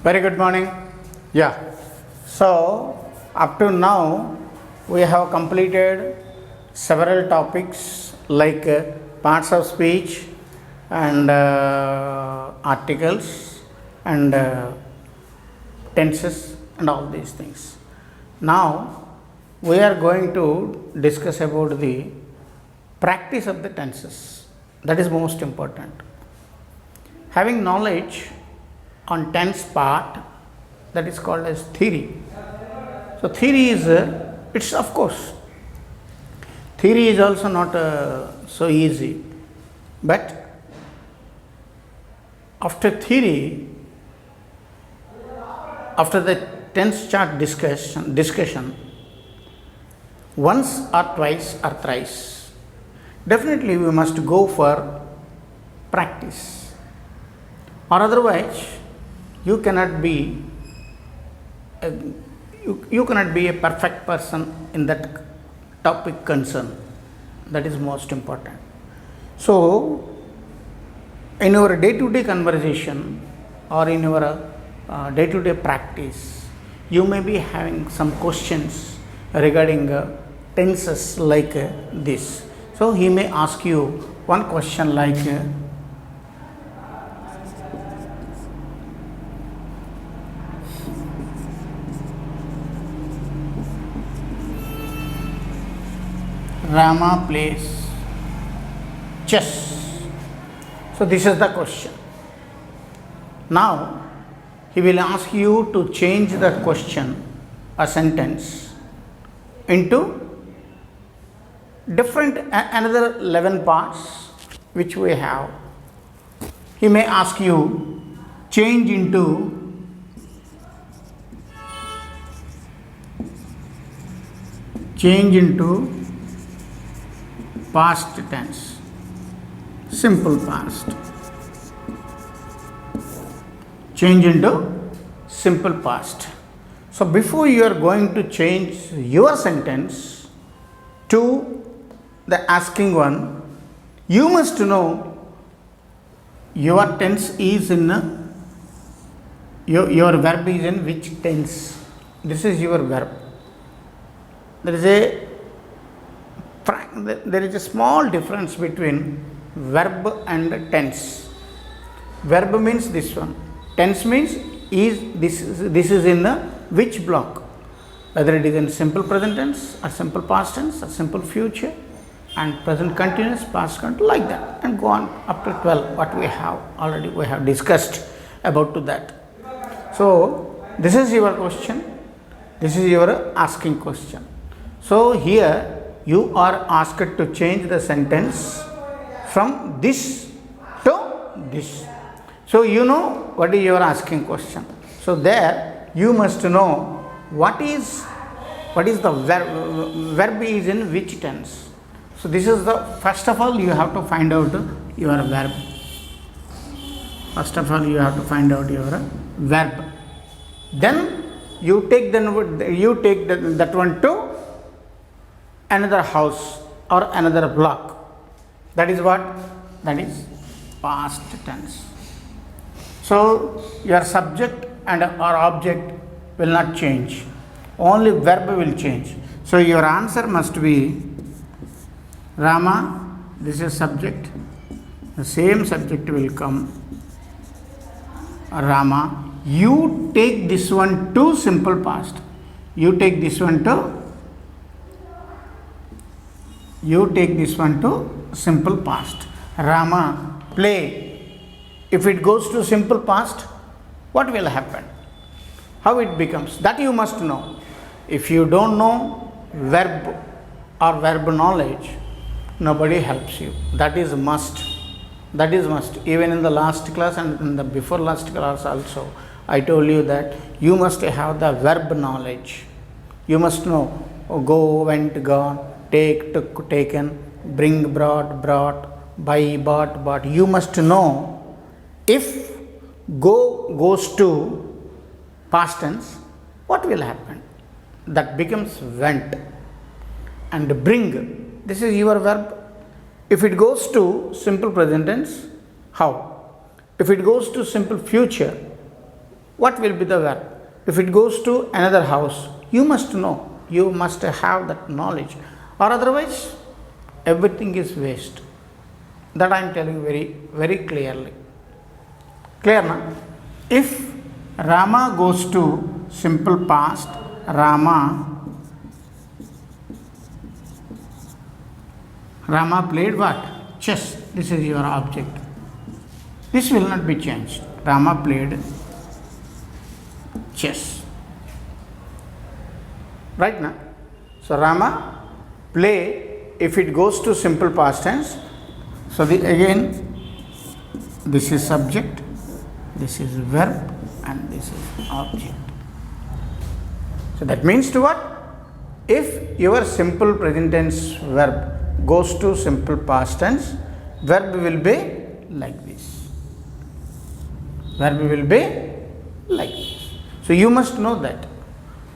Very good morning. Yeah. So, up to now, we have completed several topics like parts of speech and articles and tenses and all these things. Now, we are going to discuss about the practice of the tenses. That is most important. Having knowledge on tense part, that is called as theory. So theory is it's of course theory is also not so easy, but after theory, after the tense chart discussion once or twice or thrice, definitely we must go for practice, or otherwise you cannot be you cannot be a perfect person in that topic concern. That is most important. So in your day-to-day conversation or in your day-to-day practice, you may be having some questions regarding tenses like this. So he may ask you one question like Rama plays chess. So this is the question. Now he will ask you to change the question, a sentence, into different another 11 parts which we have. He may ask you change into past tense, simple past. Change into simple past. So before you are going to change your sentence to the asking one, you must know your tense is in your verb is in which tense. This is your verb. There is a small difference between verb and tense. Verb means this one. Tense means this is in the which block, whether it is in simple present tense or simple past tense or simple future and present continuous, past continuous, like that, and go on up to 12. What we have discussed about to that. So this is your question. This is your asking question. So here you are asked to change the sentence from this to this. So you know what is your asking question. So there you must know what is the verb is in which tense. So this is the first of all you have to find out your verb. First of all you have to find out your verb. Then you take that one to another house or another block. That is what? That is past tense. So your subject and or object will not change. Only verb will change. So your answer must be Rama, this is subject. The same subject will come. Rama, you take this one to simple past. You take this one to simple past. Rama, play. If it goes to simple past, what will happen? How it becomes? That you must know. If you don't know verb or verb knowledge, nobody helps you. That is must. Even in the last class and in the before last class also, I told you that you must have the verb knowledge. You must know go, went, gone, take, took, taken, bring, brought, buy, bought. You must know if go goes to past tense, what will happen? That becomes went. And bring, this is your verb. If it goes to simple present tense, how? If it goes to simple future, what will be the verb? If it goes to another house, you must know, you must have that knowledge, or otherwise everything is waste. That I am telling very, very clearly. Clear now? If Rama goes to simple past, Rama played what? Chess. This is your object. This will not be changed. Rama played chess. Right now? So Rama play, if it goes to simple past tense, so again this is subject, this is verb, and this is object. So that means to what? If your simple present tense verb goes to simple past tense, verb will be like this. Verb will be like this. So you must know that,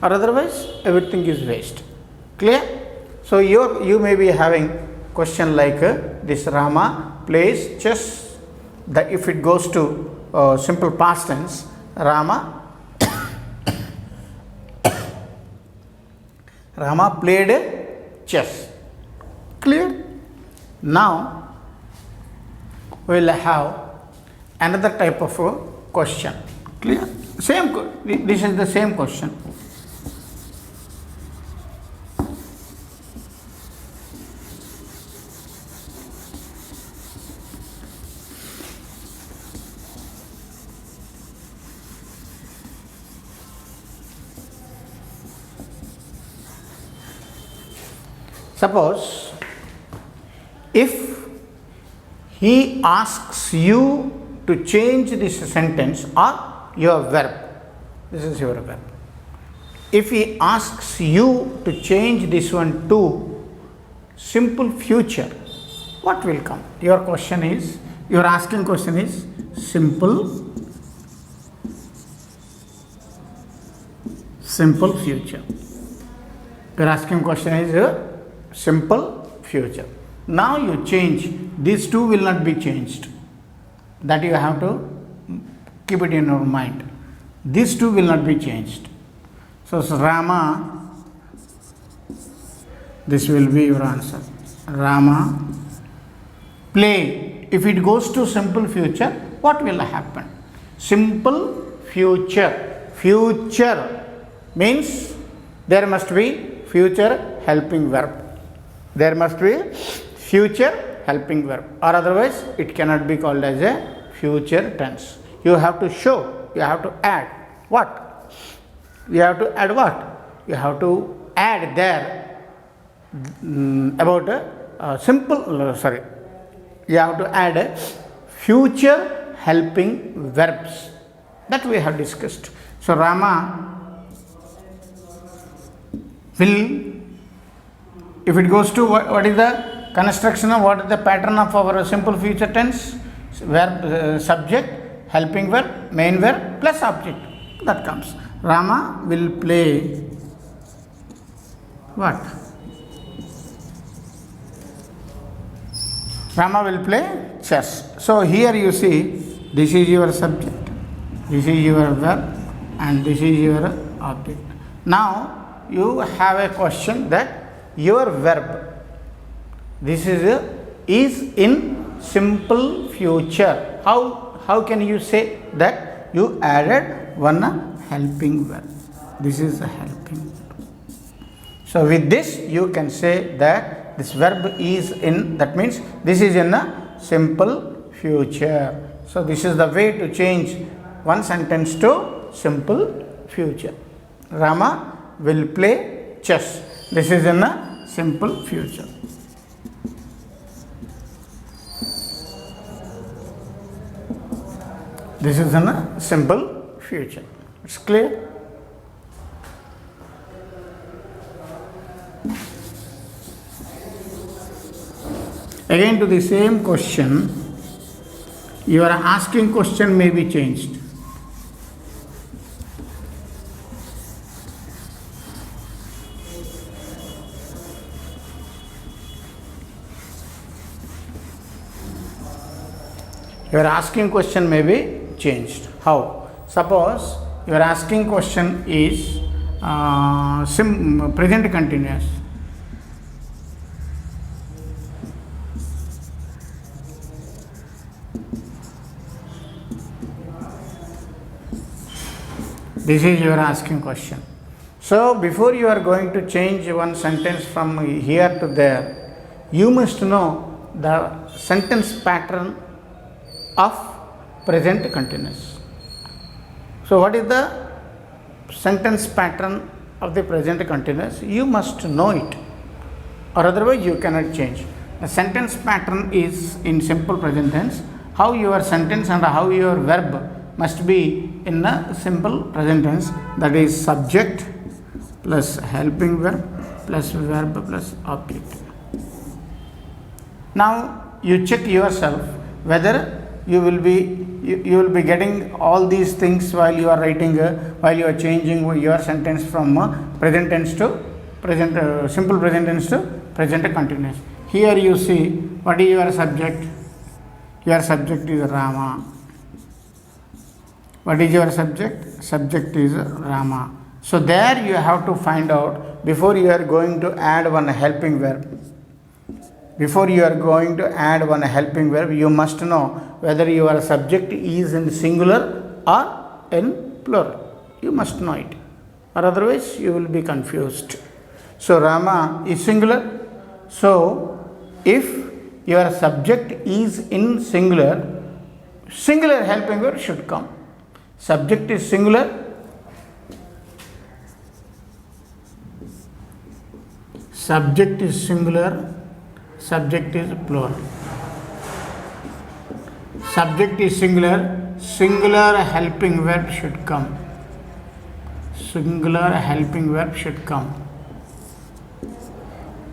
or otherwise everything is waste. Clear? So you may be having question like this: Rama plays chess. That if it goes to simple past tense, Rama played chess. Clear? Now we will have another type of question. Clear? This is the same question. Suppose if he asks you to change this sentence or your verb, this is your verb. If he asks you to change this one to simple future, what will come? Your asking question is simple future. Your asking question is simple future. Now you change, these two will not be changed. That you have to keep it in your mind. These two will not be changed. So Rama, this will be your answer. Rama play. If it goes to simple future, what will happen? Simple future. Future means there must be future helping verb. There must be future helping verb, or otherwise it cannot be called as a future tense. You have to show, you have to add what? You have to add what? You have to add there about a simple, you have to add future helping verbs. That we have discussed. So Rama will, if it goes to what is the construction of, what is the pattern of our simple future tense? Verb, subject, helping verb, main verb plus object. That comes. Rama will play what? Rama will play chess. So here you see, this is your subject, this is your verb, and this is your object. Now you have a question that your verb, this is in simple future. How can you say that you added one helping verb? This is a helping verb. So with this you can say that this verb is in, that means this is in a simple future. So this is the way to change one sentence to simple future. Rama will play chess. This is in a simple future. This is in a simple future. It's clear? Again to the same question, your asking question may be changed. Your asking question may be changed. How? Suppose your asking question is present continuous. This is your asking question. So before you are going to change one sentence from here to there, you must know the sentence pattern of present continuous. So what is the sentence pattern of the present continuous? You must know it, or otherwise you cannot change. The sentence pattern is in simple present tense, how your sentence and how your verb must be in a simple present tense, that is subject plus helping verb plus verb plus object. Now you check yourself whether you will be getting all these things while you are writing, while you are changing your sentence from present tense to present simple present tense to present continuous. Here you see what is your subject. Your subject is Rama. What is your subject? Subject is Rama. So there you have to find out before you are going to add one helping verb. Before you are going to add one helping verb, you must know whether your subject is in singular or in plural. You must know it, or otherwise you will be confused. So Rama is singular. So if your subject is in singular, singular helping verb should come. Subject is singular, subject is singular, subject is plural. Subject is singular, singular helping verb should come. Singular helping verb should come.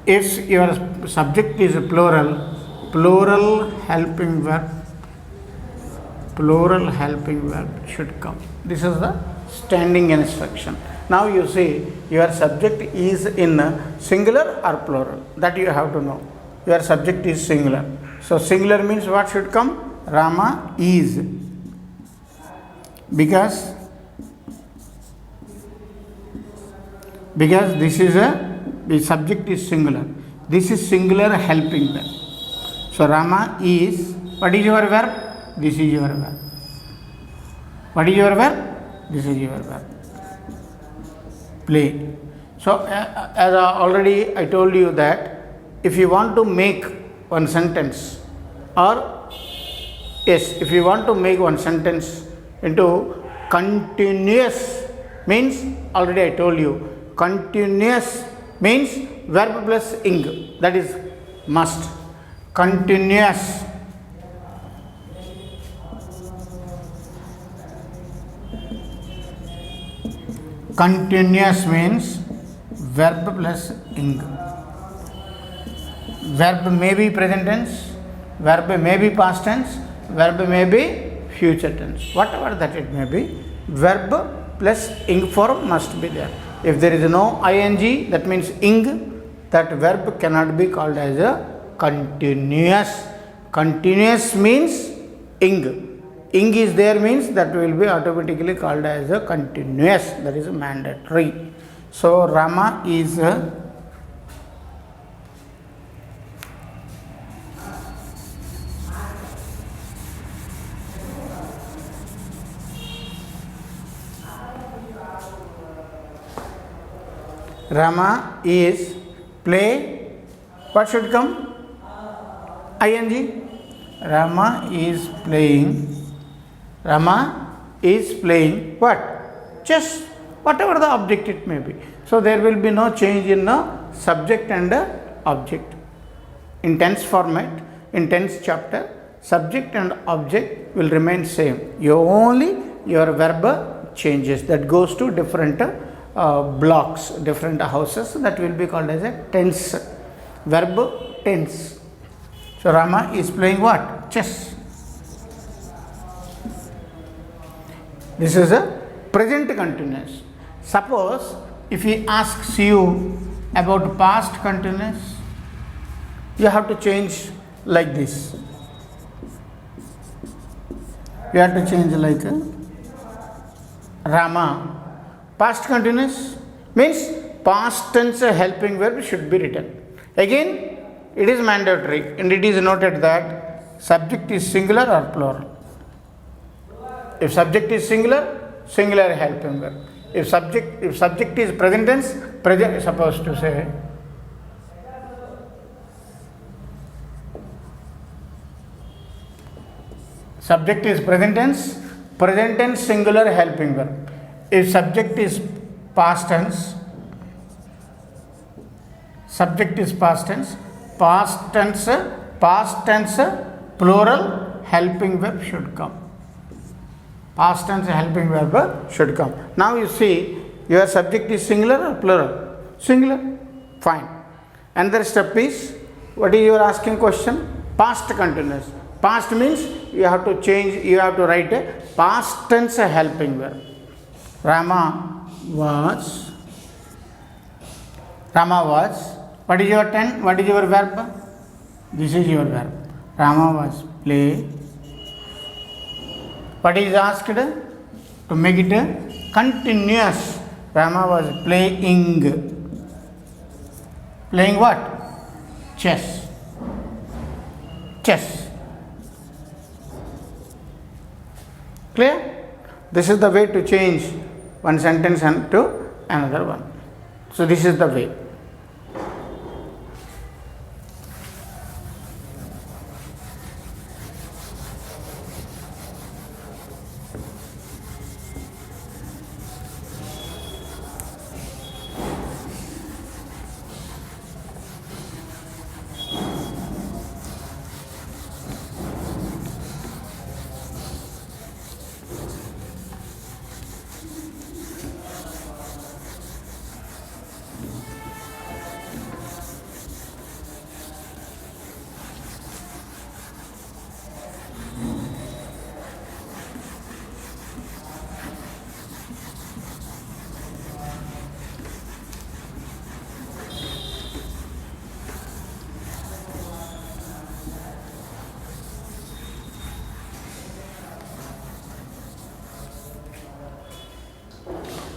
If your subject is plural, plural helping verb should come. This is the standing instruction. Now you see your subject is in singular or plural. That you have to know. Your subject is singular. So singular means what should come? Rama is. Because this is the subject is singular. This is singular helping verb. So Rama is. What is your verb? This is your verb. What is your verb? This is your verb. Play. So as already I told you that if you want to make one sentence, or yes, if you want to make one sentence into continuous, means already I told you, continuous means verb plus ing, that is must. Continuous. Continuous means verb plus ing. Verb may be present tense, verb may be past tense, verb may be future tense. Whatever that it may be, verb plus ing form must be there. If there is no ing, that means ing, that verb cannot be called as a continuous. Continuous means ing. Ing is there means that will be automatically called as a continuous. That is mandatory. So Rama is Rama is play. What should come? Ing. Rama is playing. Rama is playing what? Chess. Whatever the object it may be. So there will be no change in the subject and object. In tense format, in tense chapter, subject and object will remain same. Only your verb changes. That goes to different blocks, different houses. That will be called as a tense. Verb tense. So Rama is playing what? Chess. This is a present continuous. Suppose if he asks you about past continuous, you have to change like this. You have to change like Rama. Past continuous means past tense helping verb should be written. Again, it is mandatory and it is noted that subject is singular or plural. If subject is singular, singular helping verb. If subject is present tense, present, supposed to say subject is present tense singular helping verb. If subject is past tense, subject is past tense plural helping verb should come. Past tense helping verb should come. Now you see, your subject is singular or plural? Singular. Fine. Another step is, what is your asking question? Past continuous. Past means you have to change, you have to write a past tense helping verb. Rama was. What is your what is your verb? This is your verb. Rama was play. What is asked? To make it continuous. Rama was playing. Playing what? Chess. Clear? This is the way to change one sentence to another one. So this is the way.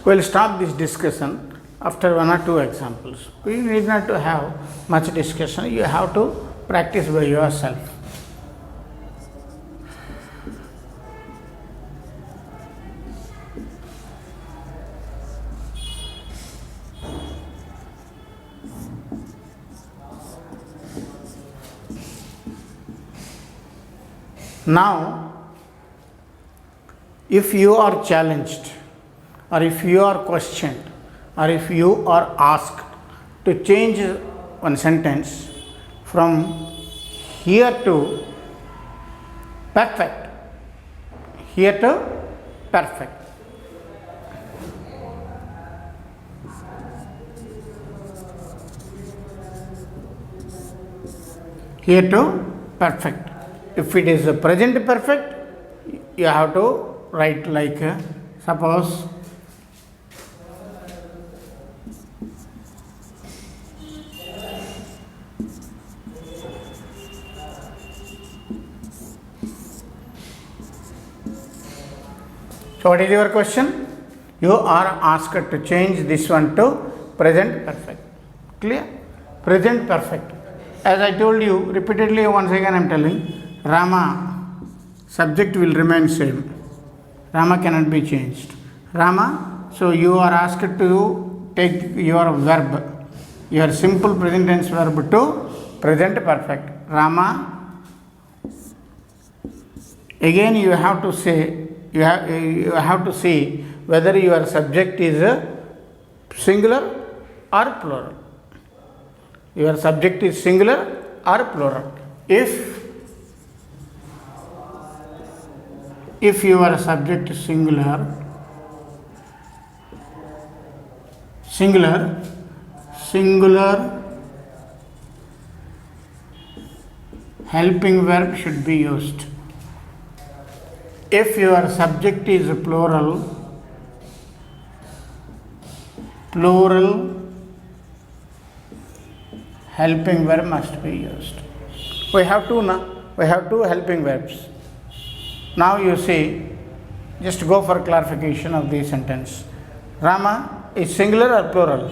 We will stop this discussion after one or two examples. We need not to have much discussion. You have to practice by yourself. Now, if you are challenged, or if you are questioned, or if you are asked to change one sentence from here to perfect, here to perfect, here to perfect. If it is a present perfect, you have to write like suppose so what is your question? You are asked to change this one to present perfect. Clear? Present perfect. As I told you repeatedly, once again I am telling, Rama, subject will remain same. Rama cannot be changed. Rama, so you are asked to take your verb, your simple present tense verb to present perfect. Rama, again you have to say, you have to see whether your subject is singular or plural. Your subject is singular or plural. If your subject is singular helping verb should be used. If your subject is plural helping verb must be used. We have two helping verbs. Now you see, Just go for clarification of the sentence. Rama is singular or plural?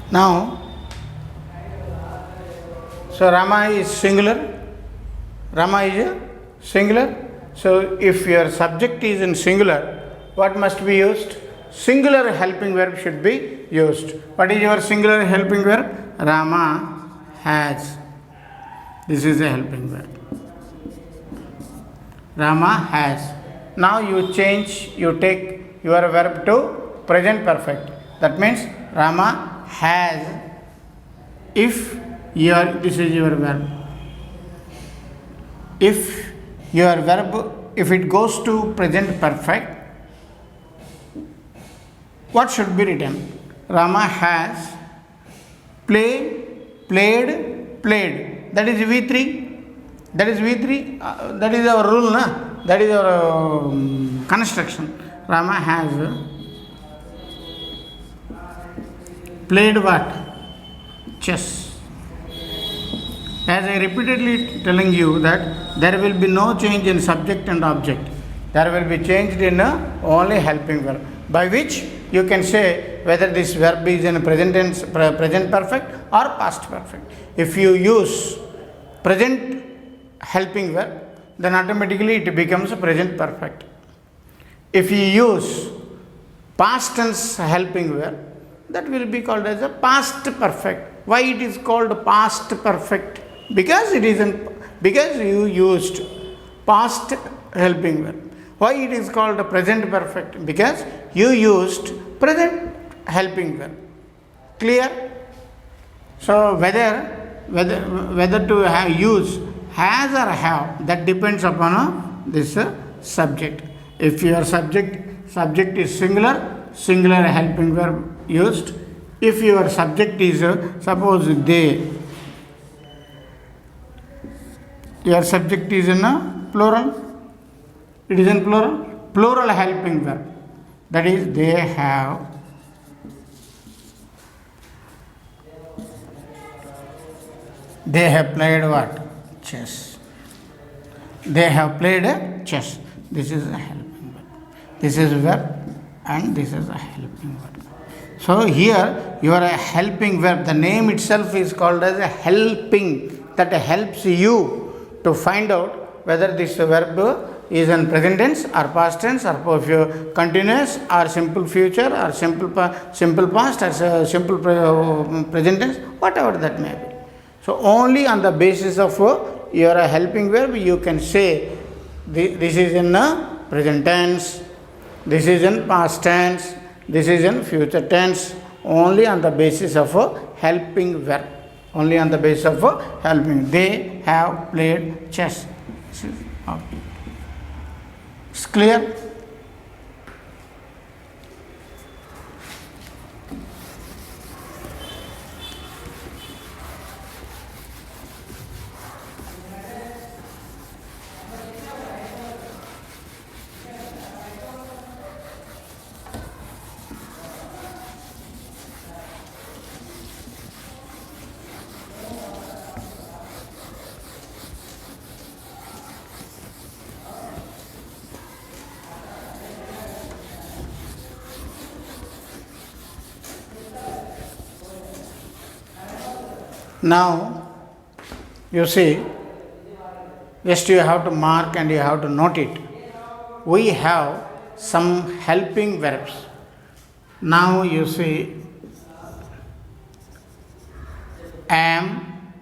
Now, so Rama is singular. Rama is a singular. So, if your subject is in singular, what must be used? Singular helping verb should be used. What is your singular helping verb? Rama has. This is a helping verb. Rama has. Now you change, you take your verb to present perfect. That means Rama has. If this is your verb. If your verb, if it goes to present perfect, what should be written? Rama has played, played. That is V3. That is V3. That is our rule, na? That is our construction. Rama has played what? Chess. As I repeatedly telling you that there will be no change in subject and object. There will be changed in only helping verb, by which you can say whether this verb is in present tense, present perfect or past perfect. If you use present helping verb, then automatically it becomes present perfect. If you use past tense helping verb, that will be called as a past perfect. Why it is called past perfect? Because you used past helping verb. Why it is called present perfect? Because you used present helping verb. Clear? So whether to use has or have, that depends upon this subject. If your subject is singular helping verb used. If your subject is suppose they, your subject is in a plural. It is in plural helping verb. That is, they have played what? Chess. They have played chess. This is a helping verb. This is verb and this is a helping verb. So here you are a helping verb. The name itself is called as a helping. That helps you to find out whether this verb is in present tense or past tense or continuous or simple future or simple past or simple present tense, whatever that may be. So only on the basis of your helping verb you can say this is in present tense, this is in past tense, this is in future tense, only on the basis of helping verb. Only on the basis of helping. They have played chess. It's clear? Now, you see, just you have to mark and you have to note it. We have some helping verbs. Now you see, am,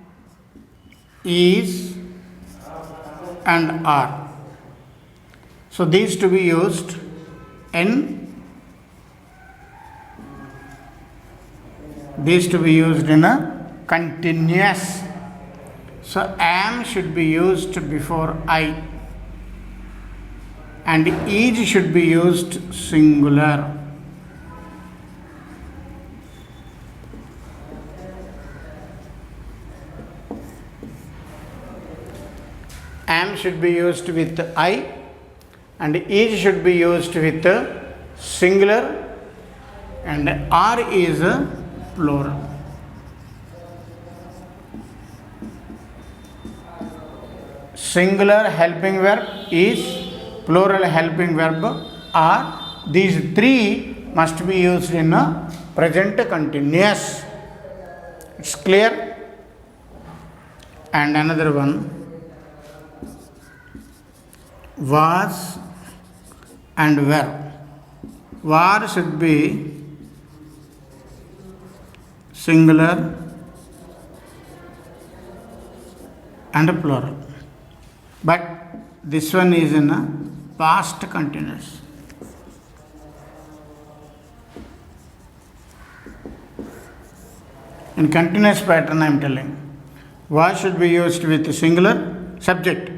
is, and are. So these to be used in a continuous. So am should be used before I, and is should be used singular. Am should be used with I, and is should be used with singular, and are is plural. Singular helping verb is, plural helping verb are. These three must be used in a present continuous. It's clear? And another one, was and were. War should be singular and plural, but this one is in a past continuous. In continuous pattern I am telling, was should be used with singular subject,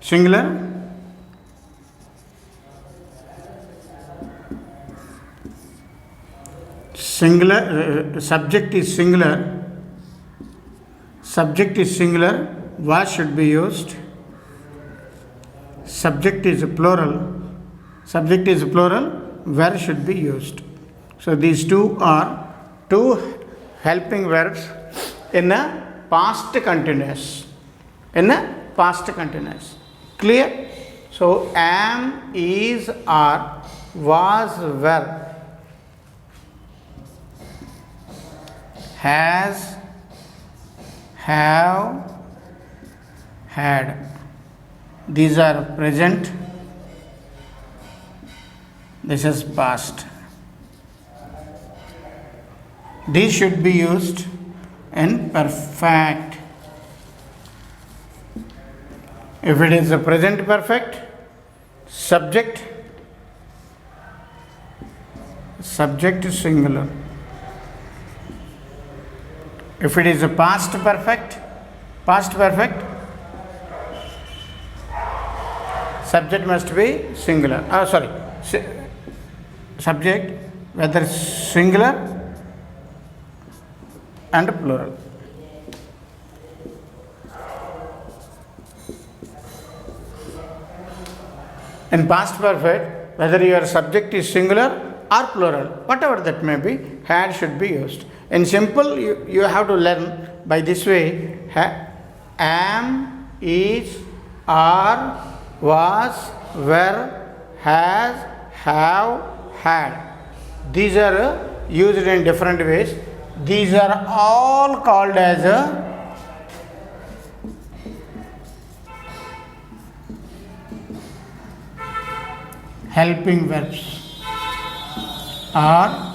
singular subject is singular, was should be used, subject is plural, were should be used. So these two are two helping verbs in a past continuous, clear? So am, is, are, was, were, has, have, had. These are present, this is past. These should be used in perfect. If it is a present perfect, subject is singular. If it is a past perfect, subject must be singular. Subject whether singular and plural. In past perfect, whether your subject is singular or plural, whatever that may be, had should be used. In simple, you have to learn by this way: am, is, are, was, were, has, have, had. These are used in different ways. These are all called as helping verbs or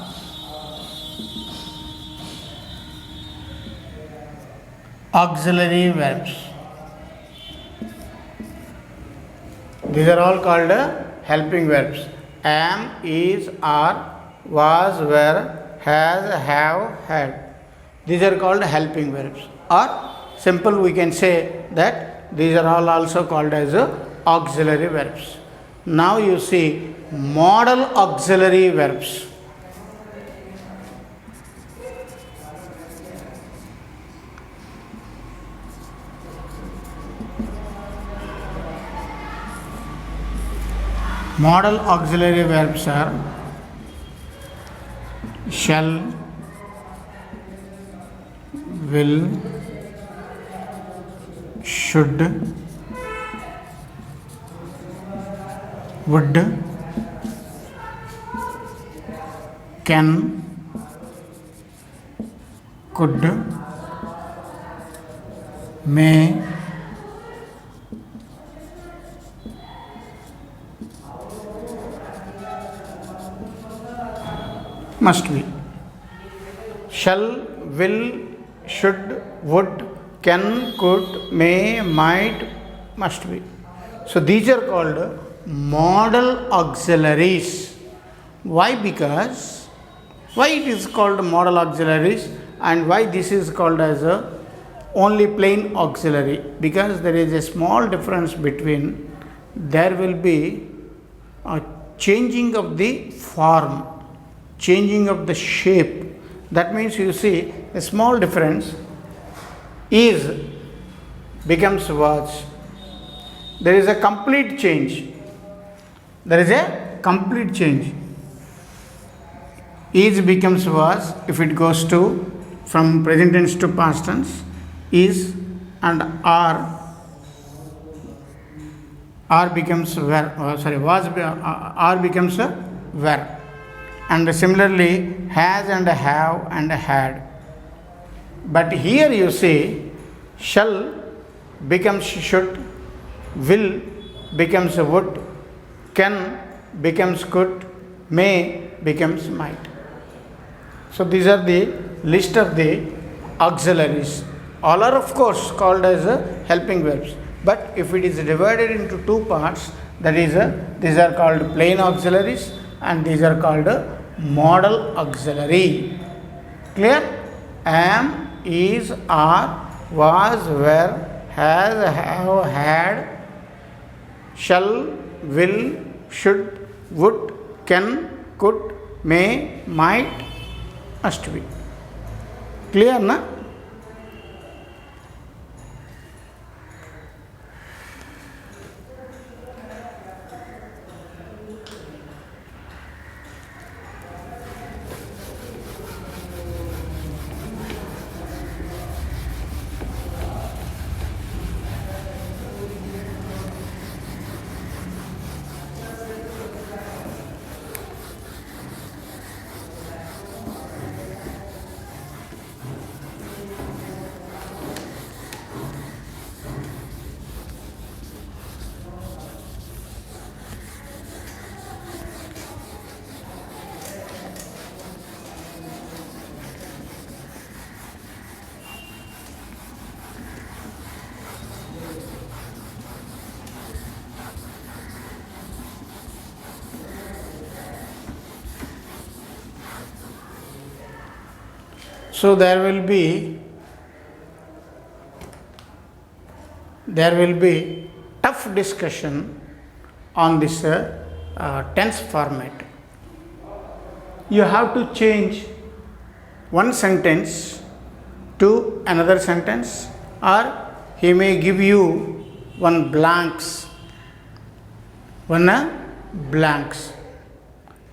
auxiliary verbs. These are all called helping verbs. Am, is, are, was, were, has, have, had. These are called helping verbs. Or simple we can say that these are all also called as auxiliary verbs. Now you see modal auxiliary verbs. Modal auxiliary verbs are shall, will, should, would, can, could, may, must be. Shall, will, should, would, can, could, may, might, must be. So these are called modal auxiliaries. Why? Because why it is called modal auxiliaries and why this is called as a only plain auxiliary, because there is a small difference between, there will be a changing of the form, changing of the shape. That means you see a small difference. Is becomes was. There is a complete change. There is a complete change. Is becomes was if it goes to from present tense to past tense. Is and are becomes were. Was are becomes were. And similarly, has and have and had. But here you see, shall becomes should, will becomes would, can becomes could, may becomes might. So these are the list of the auxiliaries. All are of course called as helping verbs. But if it is divided into two parts, that is, these are called plain auxiliaries and these are called modal auxiliary. Clear? Am, is, are, was, were, has, have, had, shall, will, should, would, can, could, may, might, must be. Clear, na? So there will be tough discussion on this tense format. You have to change one sentence to another sentence, or he may give you one blanks.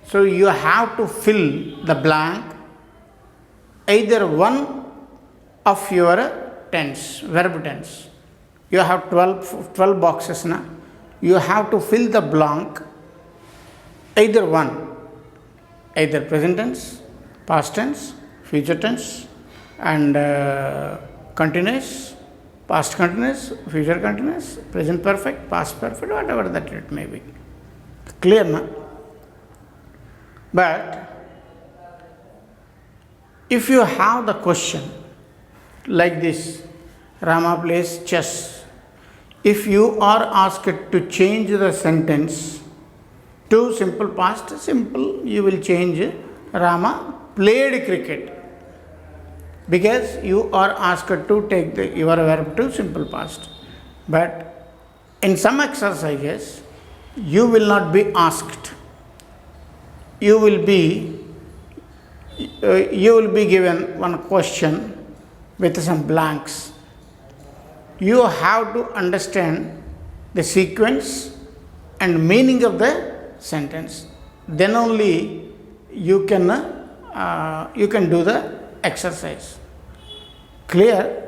So you have to fill the blank either one of your tense, verb tense. You have 12 boxes now. You have to fill the blank either one, either present tense, past tense, future tense, and continuous, past continuous, future continuous, present perfect, past perfect, whatever that it may be. Clear, na? But if you have the question like this, Rama plays chess. If you are asked to change the sentence to simple past, simple, you will change Rama played cricket, because you are asked to take your verb to simple past. But in some exercises, you will not be asked. You will be given one question with some blanks. You have to understand the sequence and meaning of the sentence. Then only you can do the exercise. Clear?